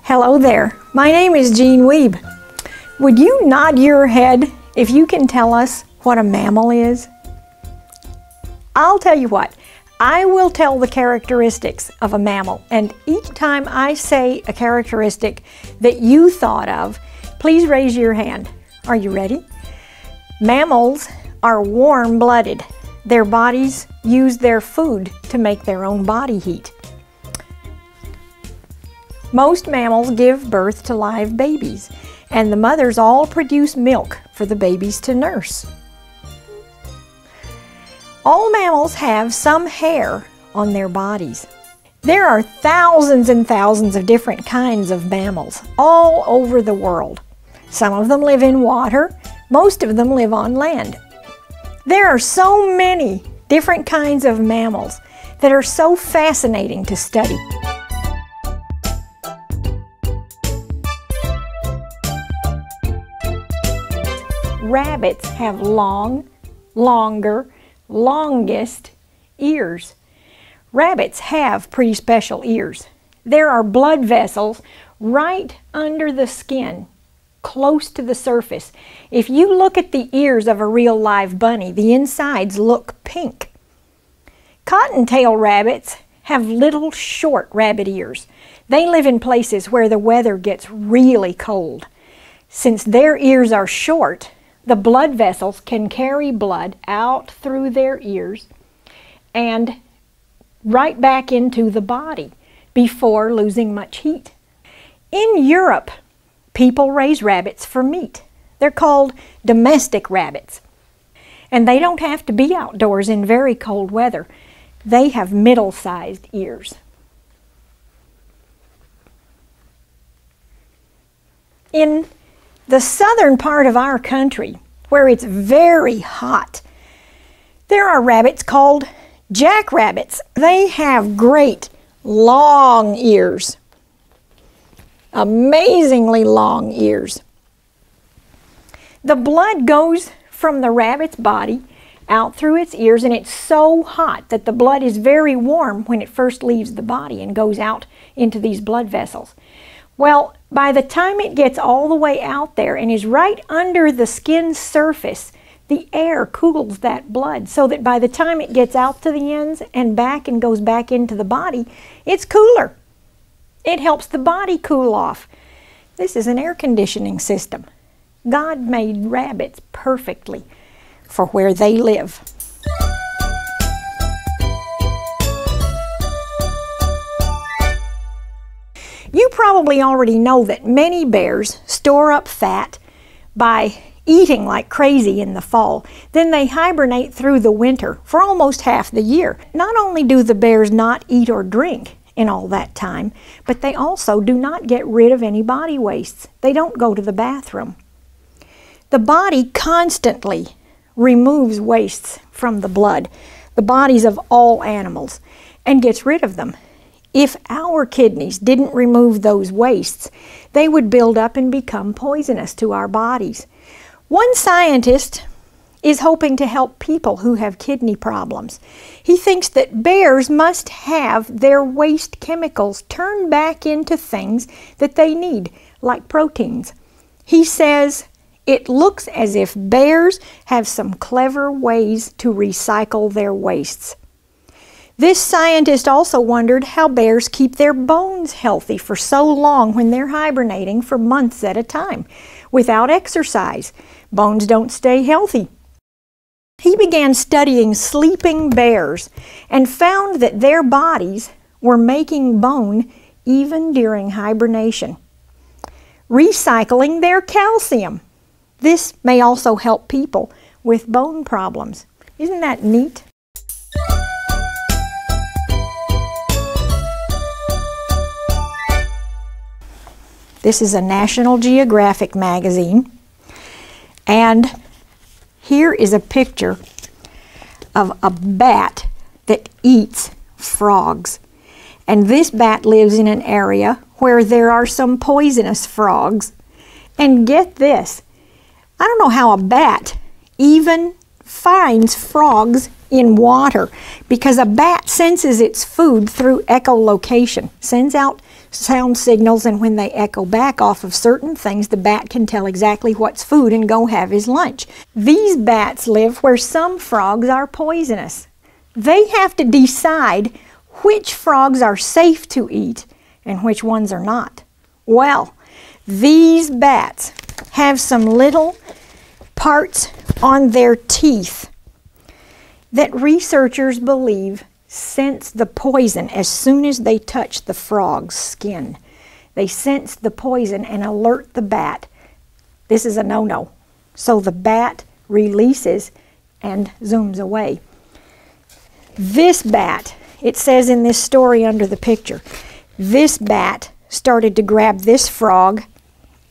Hello there, my name is Jean Weeb. Would you nod your head if you can tell us what a mammal is? I'll tell you what, I will tell the characteristics of a mammal, and each time I say a characteristic that you thought of, please raise your hand. Are you ready? Mammals are warm-blooded. Their bodies use their food to make their own body heat. Most mammals give birth to live babies, and the mothers all produce milk for the babies to nurse. All mammals have some hair on their bodies. There are thousands and thousands of different kinds of mammals all over the world. Some of them live in water, most of them live on land. There are so many different kinds of mammals that are so fascinating to study. Rabbits have long, longer, longest ears. Rabbits have pretty special ears. There are blood vessels right under the skin, close to the surface. If you look at the ears of a real live bunny, the insides look pink. Cottontail rabbits have little short rabbit ears. They live in places where the weather gets really cold. Since their ears are short, the blood vessels can carry blood out through their ears and right back into the body before losing much heat. In Europe, people raise rabbits for meat. They're called domestic rabbits. And they don't have to be outdoors in very cold weather. They have middle-sized ears. In the southern part of our country, where it's very hot, there are rabbits called jackrabbits. They have great long ears, amazingly long ears. The blood goes from the rabbit's body out through its ears, and it's so hot that the blood is very warm when it first leaves the body and goes out into these blood vessels. Well, by the time it gets all the way out there and is right under the skin surface, the air cools that blood so that by the time it gets out to the ends and back and goes back into the body, it's cooler. It helps the body cool off. This is an air conditioning system. God made rabbits perfectly for where they live. You probably already know that many bears store up fat by eating like crazy in the fall. Then they hibernate through the winter for almost half the year. Not only do the bears not eat or drink in all that time, but they also do not get rid of any body wastes. They don't go to the bathroom. The body constantly removes wastes from the blood, the bodies of all animals, and gets rid of them. If our kidneys didn't remove those wastes, they would build up and become poisonous to our bodies. One scientist is hoping to help people who have kidney problems. He thinks that bears must have their waste chemicals turned back into things that they need, like proteins. He says it looks as if bears have some clever ways to recycle their wastes. This scientist also wondered how bears keep their bones healthy for so long when they're hibernating for months at a time. Without exercise, bones don't stay healthy. He began studying sleeping bears and found that their bodies were making bone even during hibernation, recycling their calcium. This may also help people with bone problems. Isn't that neat? This is a National Geographic magazine, and here is a picture of a bat that eats frogs. And this bat lives in an area where there are some poisonous frogs. And get this, I don't know how a bat even finds frogs in water, because a bat senses its food through echolocation, sends out sound signals, and when they echo back off of certain things, the bat can tell exactly what's food and go have his lunch. These bats live where some frogs are poisonous. They have to decide which frogs are safe to eat and which ones are not. Well, these bats have some little parts on their teeth that researchers believe sense the poison as soon as they touch the frog's skin. They sense the poison and alert the bat. This is a no-no. So the bat releases and zooms away. This bat, it says in this story under the picture, this bat started to grab this frog,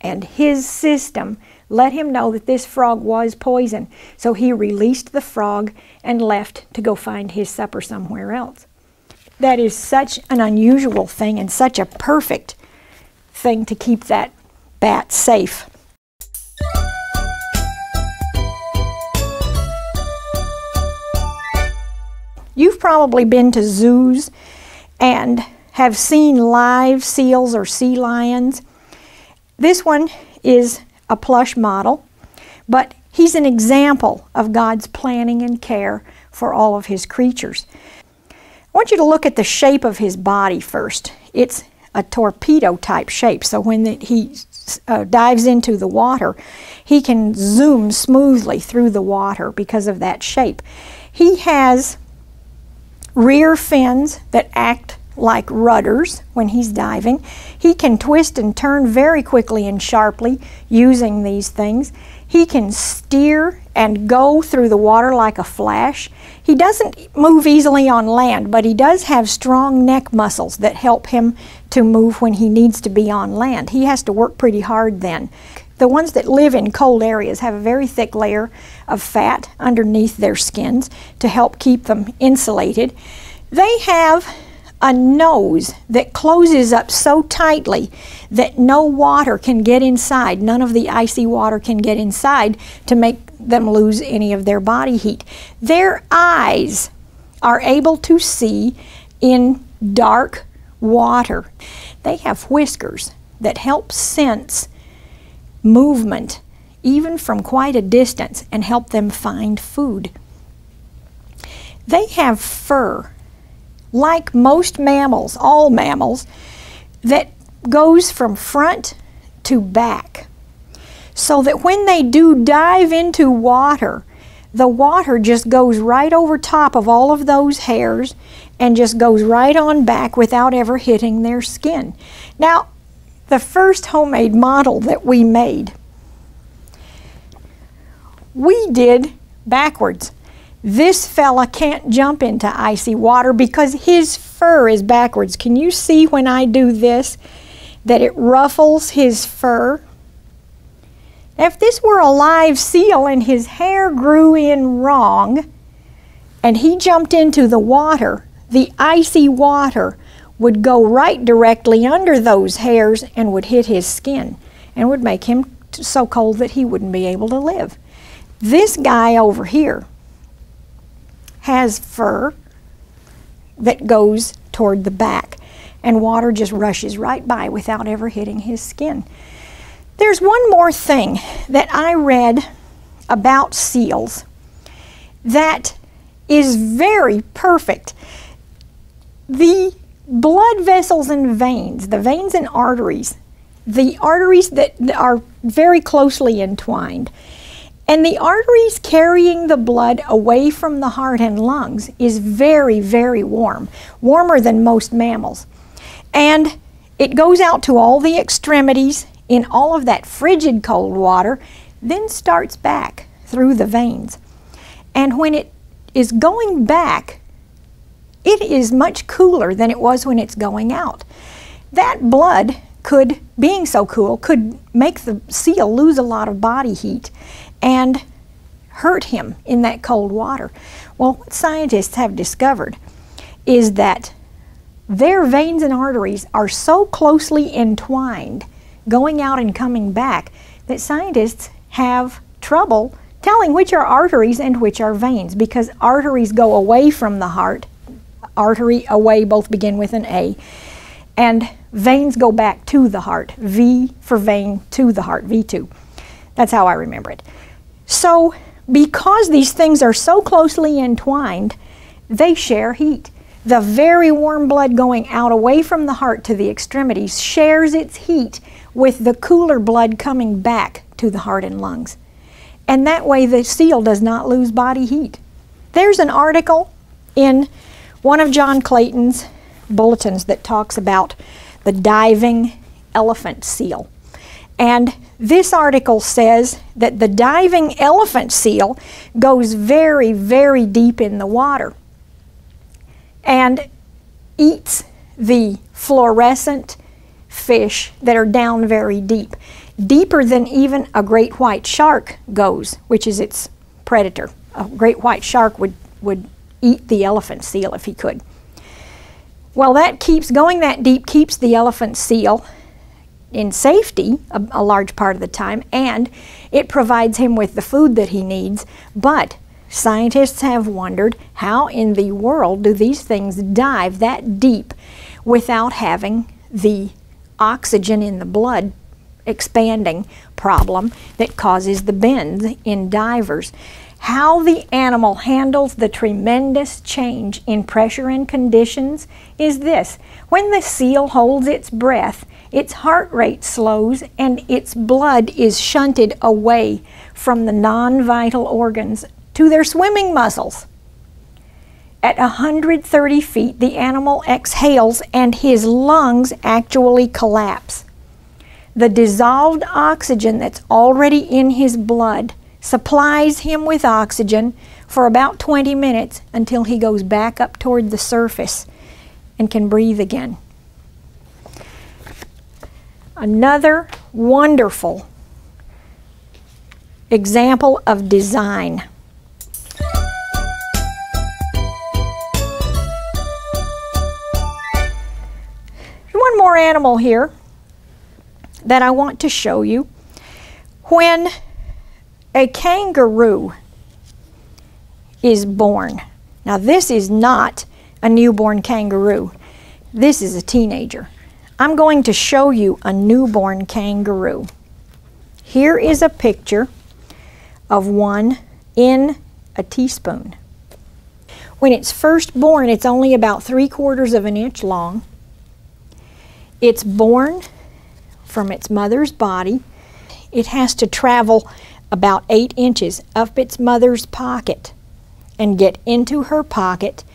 and his system let him know that this frog was poison. So he released the frog and left to go find his supper somewhere else. That is such an unusual thing and such a perfect thing to keep that bat safe. You've probably been to zoos and have seen live seals or sea lions. This one is a plush model, but he's an example of God's planning and care for all of his creatures. I want you to look at the shape of his body first. It's a torpedo type shape, so when he dives into the water, he can zoom smoothly through the water because of that shape. He has rear fins that act like rudders when he's diving. He can twist and turn very quickly and sharply using these things. He can steer and go through the water like a flash. He doesn't move easily on land, but he does have strong neck muscles that help him to move when he needs to be on land. He has to work pretty hard then. The ones that live in cold areas have a very thick layer of fat underneath their skins to help keep them insulated. They have a nose that closes up so tightly that no water can get inside. None of the icy water can get inside to make them lose any of their body heat. Their eyes are able to see in dark water. They have whiskers that help sense movement even from quite a distance and help them find food. They have fur, like most mammals, all mammals, that goes from front to back, so that when they do dive into water, the water just goes right over top of all of those hairs and just goes right on back without ever hitting their skin. Now, the first homemade model that we made, we did backwards. This fella can't jump into icy water because his fur is backwards. Can you see when I do this that it ruffles his fur? If this were a live seal and his hair grew in wrong and he jumped into the water, the icy water would go right directly under those hairs and would hit his skin and would make him so cold that he wouldn't be able to live. This guy over here has fur that goes toward the back, and water just rushes right by without ever hitting his skin. There's one more thing that I read about seals that is very perfect. The blood vessels and veins, the veins and arteries, the arteries that are very closely entwined, and the arteries carrying the blood away from the heart and lungs is very, very warm, warmer than most mammals. And it goes out to all the extremities in all of that frigid cold water, then starts back through the veins. And when it is going back, it is much cooler than it was when it's going out. That blood could, being so cool, could make the seal lose a lot of body heat and hurt him in that cold water. Well, what scientists have discovered is that their veins and arteries are so closely entwined, going out and coming back, that scientists have trouble telling which are arteries and which are veins, because arteries go away from the heart. Artery, away, both begin with an A. And Veins go back to the heart. V for vein, to the heart, V2. That's how I remember it. So because these things are so closely entwined, they share heat. The very warm blood going out away from the heart to the extremities shares its heat with the cooler blood coming back to the heart and lungs. And that way the seal does not lose body heat. There's an article in one of John Clayton's bulletins that talks about the diving elephant seal. And this article says that the diving elephant seal goes very, very deep in the water and eats the fluorescent fish that are down very deep, deeper than even a great white shark goes, which is its predator. A great white shark would eat the elephant seal if he could. Well, that keeps going that deep, keeps the elephant seal in safety a large part of the time, and it provides him with the food that he needs. But scientists have wondered, how in the world do these things dive that deep without having the oxygen in the blood expanding problem that causes the bends in divers? How the animal handles the tremendous change in pressure and conditions is this. When the seal holds its breath, its heart rate slows and its blood is shunted away from the non-vital organs to their swimming muscles. At 130 feet, the animal exhales and his lungs actually collapse. The dissolved oxygen that's already in his blood supplies him with oxygen for about 20 minutes until he goes back up toward the surface and can breathe again. Another wonderful example of design. One more animal here that I want to show you. When a kangaroo is born, now this is not a newborn kangaroo, this is a teenager. I'm going to show you a newborn kangaroo. Here is a picture of one in a teaspoon. When it's first born, it's only about 3/4 of an inch long. It's born from its mother's body. It has to travel about 8 inches up its mother's pocket and get into her pocket,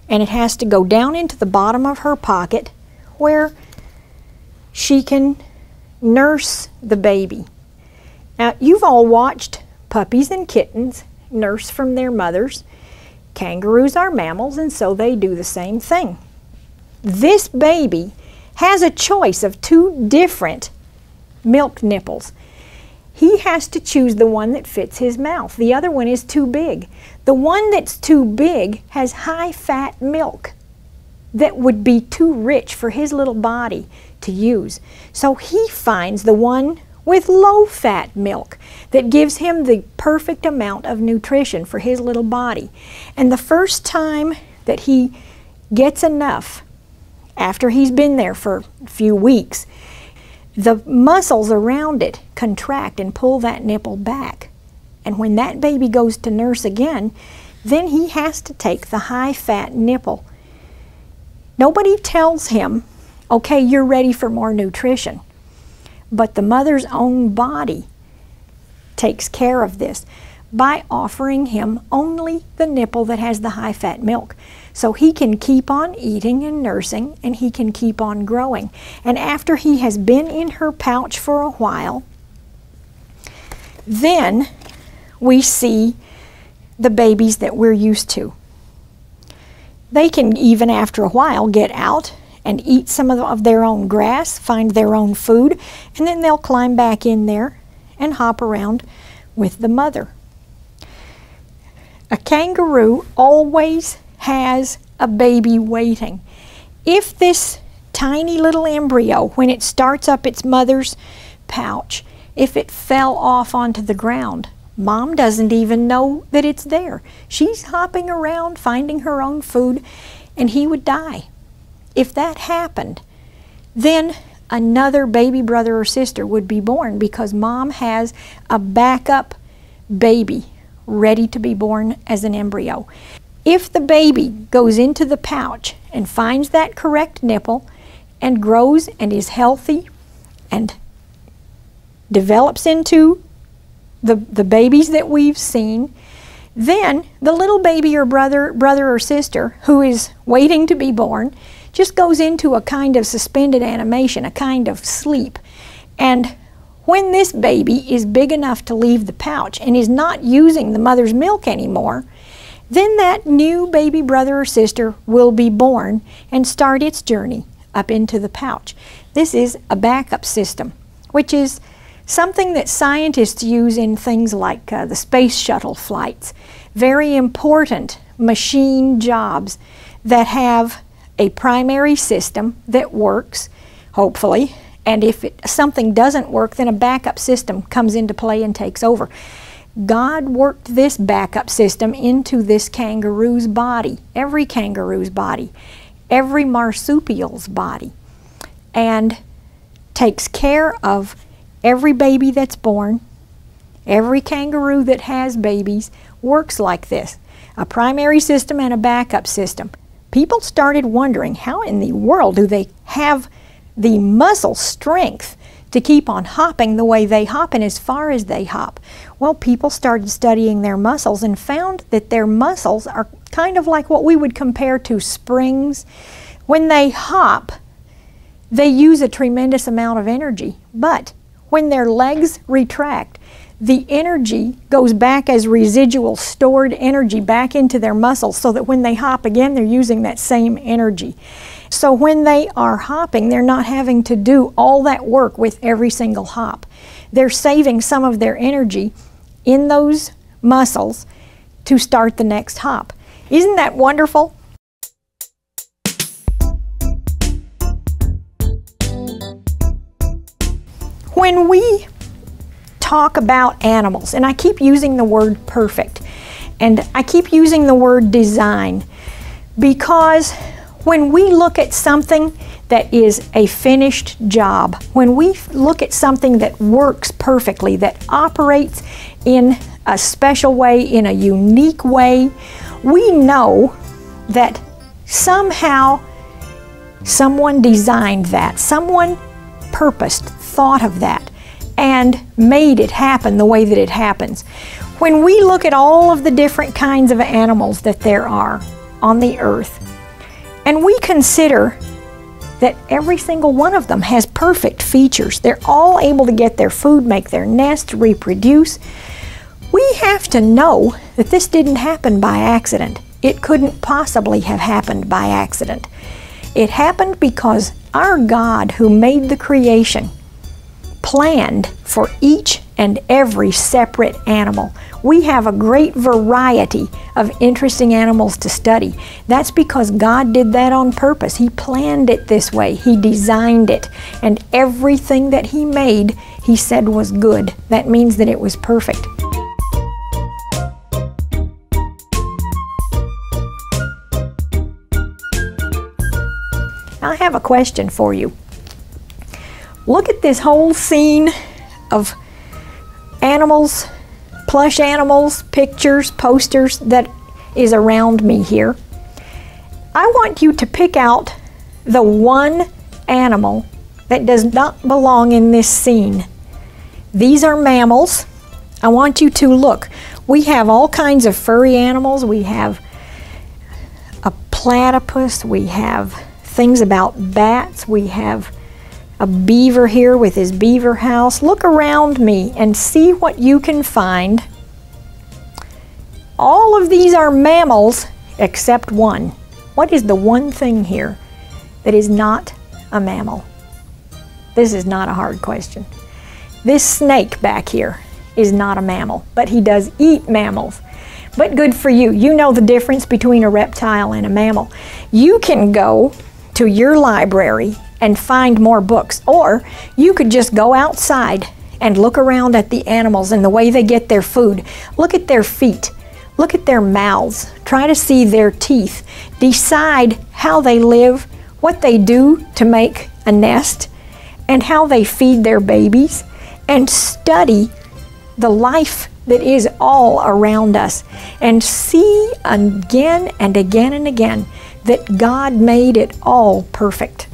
and it has to go down into the bottom of her pocket where she can nurse the baby. Now, you've all watched puppies and kittens nurse from their mothers. Kangaroos are mammals, and so they do the same thing. This baby has a choice of 2 different milk nipples. He has to choose the one that fits his mouth. The other one is too big. The one that's too big has high-fat milk that would be too rich for his little body to use. So he finds the one with low-fat milk that gives him the perfect amount of nutrition for his little body. And the first time that he gets enough, after he's been there for a few weeks, the muscles around it contract and pull that nipple back. And when that baby goes to nurse again, then he has to take the high-fat nipple. Nobody tells him, okay, you're ready for more nutrition. But the mother's own body takes care of this by offering him only the nipple that has the high-fat milk. So he can keep on eating and nursing, and he can keep on growing. And after he has been in her pouch for a while, then we see the babies that we're used to. They can, even after a while, get out and eat some of their own grass, find their own food, and then they'll climb back in there and hop around with the mother. A kangaroo always has a baby waiting. If this tiny little embryo, when it starts up its mother's pouch, if it fell off onto the ground, Mom doesn't even know that it's there. She's hopping around, finding her own food, and he would die. If that happened, then another baby brother or sister would be born because mom has a backup baby ready to be born as an embryo. If the baby goes into the pouch and finds that correct nipple and grows and is healthy and develops into the babies that we've seen, then the little baby or brother or sister who is waiting to be born just goes into a kind of suspended animation, a kind of sleep. And when this baby is big enough to leave the pouch and is not using the mother's milk anymore, then that new baby brother or sister will be born and start its journey up into the pouch. This is a backup system, which is something that scientists use in things like the space shuttle flights. Very important machine jobs that have a primary system that works, hopefully, and if something doesn't work, then a backup system comes into play and takes over. God worked this backup system into this kangaroo's body, every kangaroo's body, every marsupial's body, and takes care of every baby that's born. Every kangaroo that has babies works like this, a primary system and a backup system. People started wondering, how in the world do they have the muscle strength to keep on hopping the way they hop and as far as they hop? Well, people started studying their muscles and found that their muscles are kind of like what we would compare to springs. When they hop, they use a tremendous amount of energy, but when their legs retract, the energy goes back as residual stored energy back into their muscles, so that when they hop again, they're using that same energy. So when they are hopping, they're not having to do all that work with every single hop. They're saving some of their energy in those muscles to start the next hop. Isn't that wonderful? When we talk about animals, and I keep using the word perfect, and I keep using the word design, because when we look at something that is a finished job, when we look at something that works perfectly, that operates in a special way, in a unique way, we know that somehow someone designed that, someone purposed, thought of that, and made it happen the way that it happens. When we look at all of the different kinds of animals that there are on the earth, and we consider that every single one of them has perfect features, they're all able to get their food, make their nest, reproduce, we have to know that this didn't happen by accident. It couldn't possibly have happened by accident. It happened because our God, who made the creation, planned for each and every separate animal. We have a great variety of interesting animals to study. That's because God did that on purpose. He planned it this way. He designed it. And everything that He made, He said was good. That means that it was perfect. I have a question for you. Look at this whole scene of animals, plush animals, pictures, posters that is around me here. I want you to pick out the one animal that does not belong in this scene. These are mammals. I want you to look. We have all kinds of furry animals. We have a platypus. We have things about bats. We have a beaver here with his beaver house. Look around me and see what you can find. All of these are mammals except one. What is the one thing here that is not a mammal? This is not a hard question. This snake back here is not a mammal, but he does eat mammals. But good for you. You know the difference between a reptile and a mammal. You can go to your library and find more books, or you could just go outside and look around at the animals and the way they get their food. Look at their feet, look at their mouths, try to see their teeth, decide how they live, what they do to make a nest, and how they feed their babies, and study the life that is all around us, and see again and again and again that God made it all perfect.